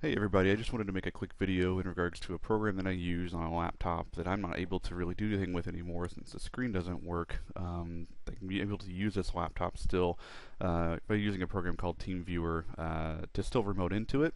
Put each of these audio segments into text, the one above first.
Hey everybody, I just wanted to make a quick video in regards to a program that I use on a laptop that I'm not able to really do anything with anymore since the screen doesn't work. I can be able to use this laptop still by using a program called TeamViewer to still remote into it.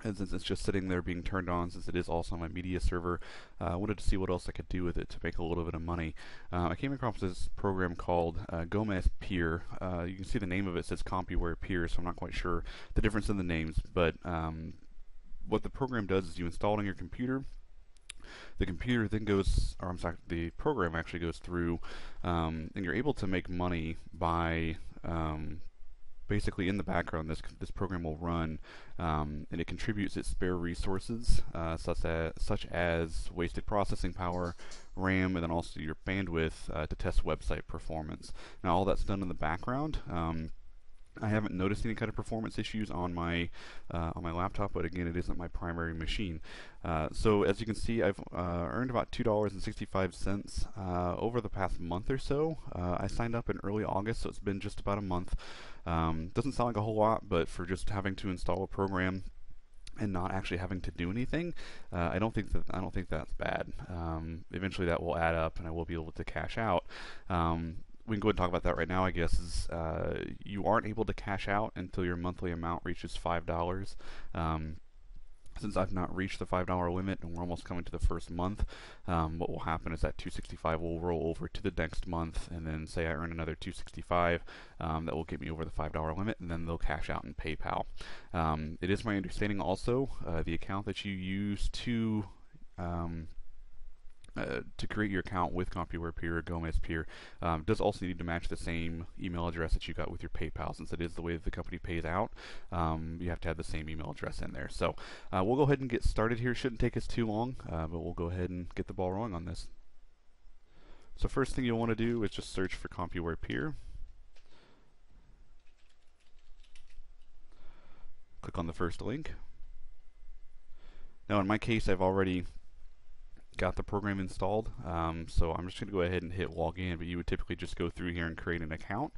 And since it's just sitting there being turned on, since it is also on my media server, I wanted to see what else I could do with it to make a little bit of money. I came across this program called Gomez Peer. You can see the name of it says CompuWare Peer, so I'm not quite sure the difference in the names, but what the program does is you install it on your computer. The computer then goes, or I'm sorry, the program actually goes through, and you're able to make money by basically in the background. This program will run, and it contributes its spare resources, such as wasted processing power, RAM, and then also your bandwidth to test website performance. Now all that's done in the background. I haven't noticed any kind of performance issues on my laptop, but again, it isn't my primary machine. So as you can see, I've earned about $2.65 over the past month or so. I signed up in early August, so it's been just about a month. Doesn't sound like a whole lot, but for just having to install a program and not actually having to do anything, I don't think that's bad. Eventually, that will add up, and I will be able to cash out. We can go ahead and talk about that right now, I guess. You aren't able to cash out until your monthly amount reaches $5. Since I've not reached the $5 limit and we're almost coming to the first month, what will happen is that $265 will roll over to the next month, and then say I earn another $265, that will get me over the $5 limit, and then they'll cash out in PayPal. It is my understanding also the account that you use to create your account with CompuWare Peer or Gomez Peer does also need to match the same email address that you got with your PayPal. Since it is the way that the company pays out, you have to have the same email address in there. So we'll go ahead and get started here. Shouldn't take us too long, but we'll go ahead and get the ball rolling on this. So first thing you'll want to do is just search for CompuWare Peer. Click on the first link. Now in my case, I've already got the program installed, so I'm just going to go ahead and hit login. But you would typically just go through here and create an account,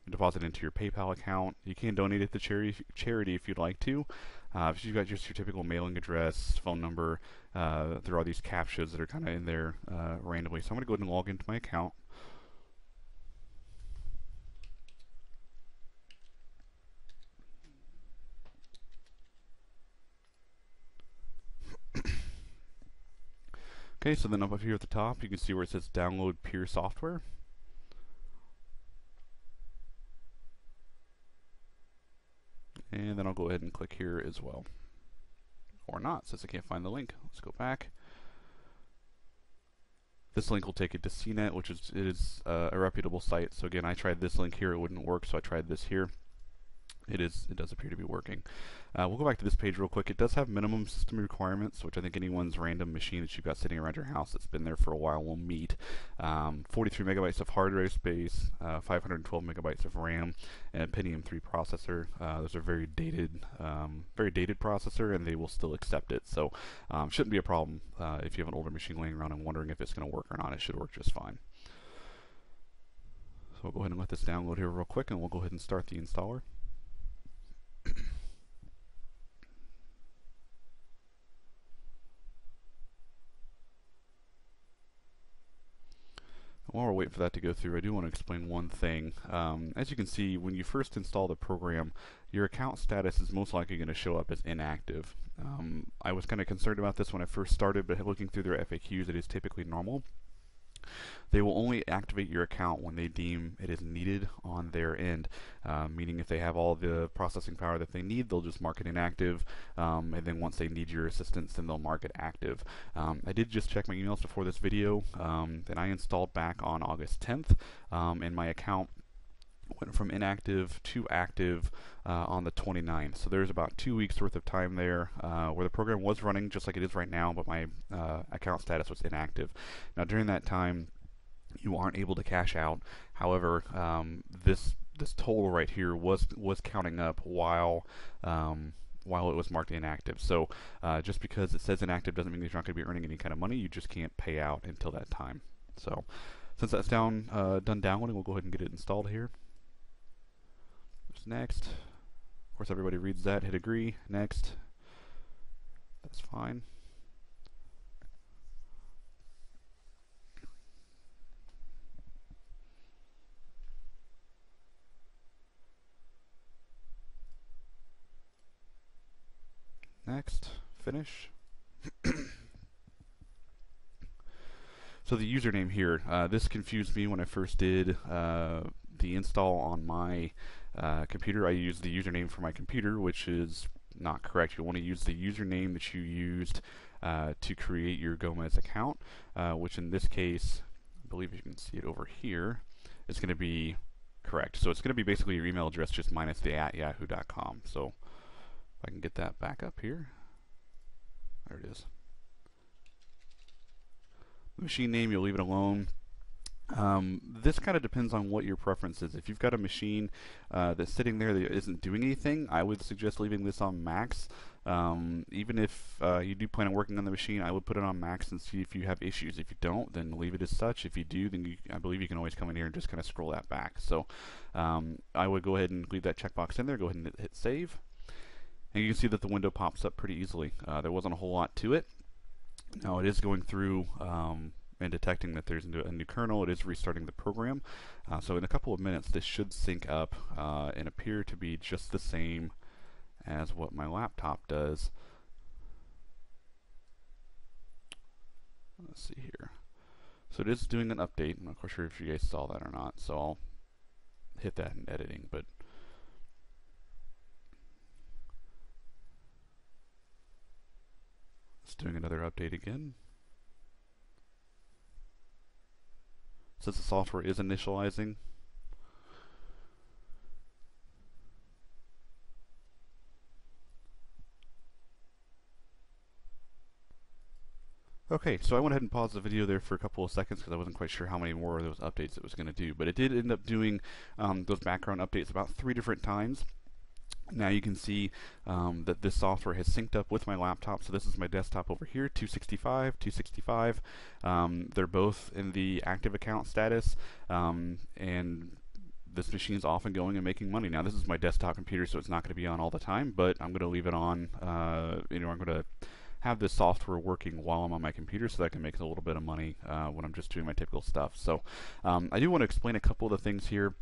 deposit into your PayPal account. You can donate it to charity if you'd like to. If you've got just your typical mailing address, phone number, there are these captchas that are kind of in there randomly. So I'm going to go ahead and log into my account. Okay, so then up here at the top, you can see where it says download Peer software. And then I'll go ahead and click here as well. Or not, since I can't find the link. Let's go back. This link will take it to CNET, which is a reputable site. So again, I tried this link here, it wouldn't work, so I tried this here. It does appear to be working. We'll go back to this page real quick. It does have minimum system requirements, which I think anyone's random machine that you've got sitting around your house that's been there for a while will meet. 43 megabytes of hard drive space, 512 megabytes of RAM, and a Pentium 3 processor. Those are very dated processor, and they will still accept it. So shouldn't be a problem if you have an older machine laying around and wondering if it's going to work or not. It should work just fine. So we'll go ahead and let this download here real quick, and we'll go ahead and start the installer. While we're waiting for that to go through, I do want to explain one thing. As you can see, when you first install the program, your account status is most likely going to show up as inactive. I was kind of concerned about this when I first started, but looking through their FAQs, it is typically normal. They will only activate your account when they deem it is needed on their end, meaning if they have all the processing power that they need, they'll just mark it inactive, and then once they need your assistance, then they'll mark it active. I did just check my emails before this video, and I installed back on August 10th, and my account went from inactive to active on the 29th. So there's about 2 weeks worth of time there where the program was running just like it is right now, but my account status was inactive. Now during that time, you aren't able to cash out. However, this total right here was counting up while it was marked inactive. So just because it says inactive doesn't mean that you're not going to be earning any kind of money. You just can't pay out until that time. So since that's done downloading, we'll go ahead and get it installed here. Next, Of course, everybody reads that. Hit agree. Next. That's fine. Next. Finish. So the username here, this confused me when I first did the install on my computer. I used the username for my computer, which is not correct. You'll want to use the username that you used to create your Gomez account, which in this case, I believe you can see it over here, is going to be correct. So it's going to be basically your email address just minus the @yahoo.com. So if I can get that back up here. There it is. The machine name, you'll leave it alone. This kind of depends on what your preference is. If you've got a machine that's sitting there that isn't doing anything, I would suggest leaving this on max. Even if you do plan on working on the machine, I would put it on max and see if you have issues. If you don't, then leave it as such. If you do, then I believe you can always come in here and just kind of scroll that back. So I would go ahead and leave that checkbox in there. Go ahead and hit save. And you can see that the window pops up pretty easily. There wasn't a whole lot to it. Now it is going through and detecting that there's a new kernel. It is restarting the program. So in a couple of minutes this should sync up and appear to be just the same as what my laptop does. Let's see here. So it is doing an update. I'm not quite sure if you guys saw that or not, so I'll hit that in editing. But it's doing another update again. Since the software is initializing. Okay, so I went ahead and paused the video there for a couple of seconds because I wasn't quite sure how many more of those updates it was going to do. But it did end up doing those background updates about 3 different times. Now you can see that this software has synced up with my laptop. So this is my desktop over here, 265, 265. They're both in the active account status, and this machine is off and going and making money. Now this is my desktop computer, so it's not going to be on all the time, but I'm going to leave it on. I'm going to have this software working while I'm on my computer so that I can make a little bit of money when I'm just doing my typical stuff. So I do want to explain a couple of the things here.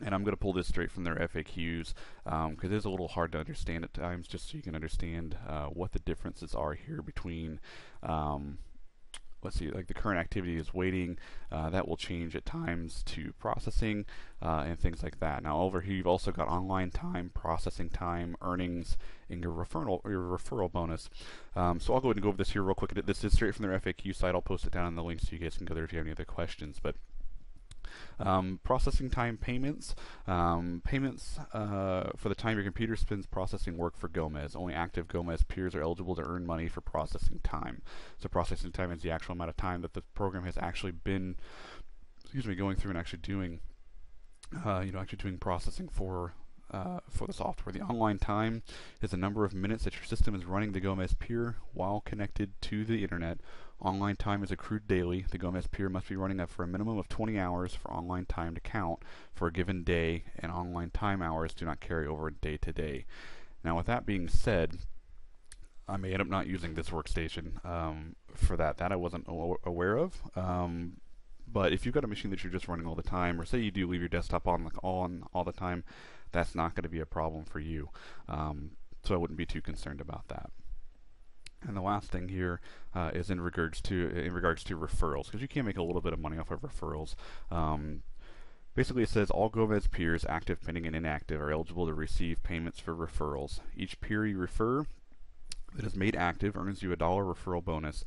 And I'm going to pull this straight from their FAQs because it is a little hard to understand at times, just so you can understand what the differences are here between, let's see, like the current activity is waiting. That will change at times to processing and things like that. Now over here you've also got online time, processing time, earnings, and your referral bonus. So I'll go ahead and go over this here real quick. This is straight from their FAQ site. I'll post it down in the link so you guys can go there if you have any other questions. But processing time payments. Payments for the time your computer spends processing work for Gomez. Only active Gomez peers are eligible to earn money for processing time. So processing time is the actual amount of time that the program has actually been, going through and actually doing, doing processing for the software. The online time is the number of minutes that your system is running the Gomez peer while connected to the internet. Online time is accrued daily. The Gomez peer must be running for a minimum of 20 hours for online time to count for a given day, and online time hours do not carry over day to day. Now with that being said, I may end up not using this workstation for that. That I wasn't aware of. But if you've got a machine that you're just running all the time, or say you do leave your desktop on all the time, that's not going to be a problem for you. So I wouldn't be too concerned about that. And the last thing here is in regards to referrals, because you can make a little bit of money off of referrals. Basically, it says all Gomez peers, active, pending, and inactive, are eligible to receive payments for referrals. Each peer you refer that is made active earns you $1 referral bonus.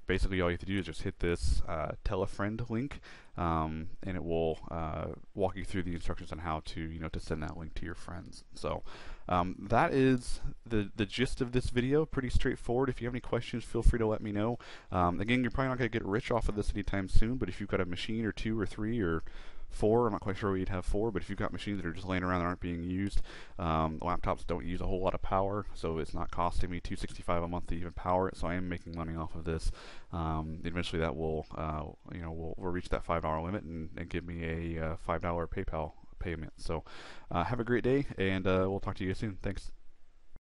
Basically, all you have to do is just hit this tell a friend link, and it will walk you through the instructions on how to send that link to your friends. So that is the gist of this video. Pretty straightforward. If you have any questions, feel free to let me know. Again, you're probably not going to get rich off of this anytime soon, but if you've got a machine or 2 or 3 or 4, I'm not quite sure where you'd have 4, but if you've got machines that are just laying around that aren't being used, laptops don't use a whole lot of power, so it's not costing me $265 a month to even power it, so I am making money off of this. Eventually that will, we'll reach that $5 limit and give me a $5 PayPal payment. So have a great day, and we'll talk to you soon. Thanks.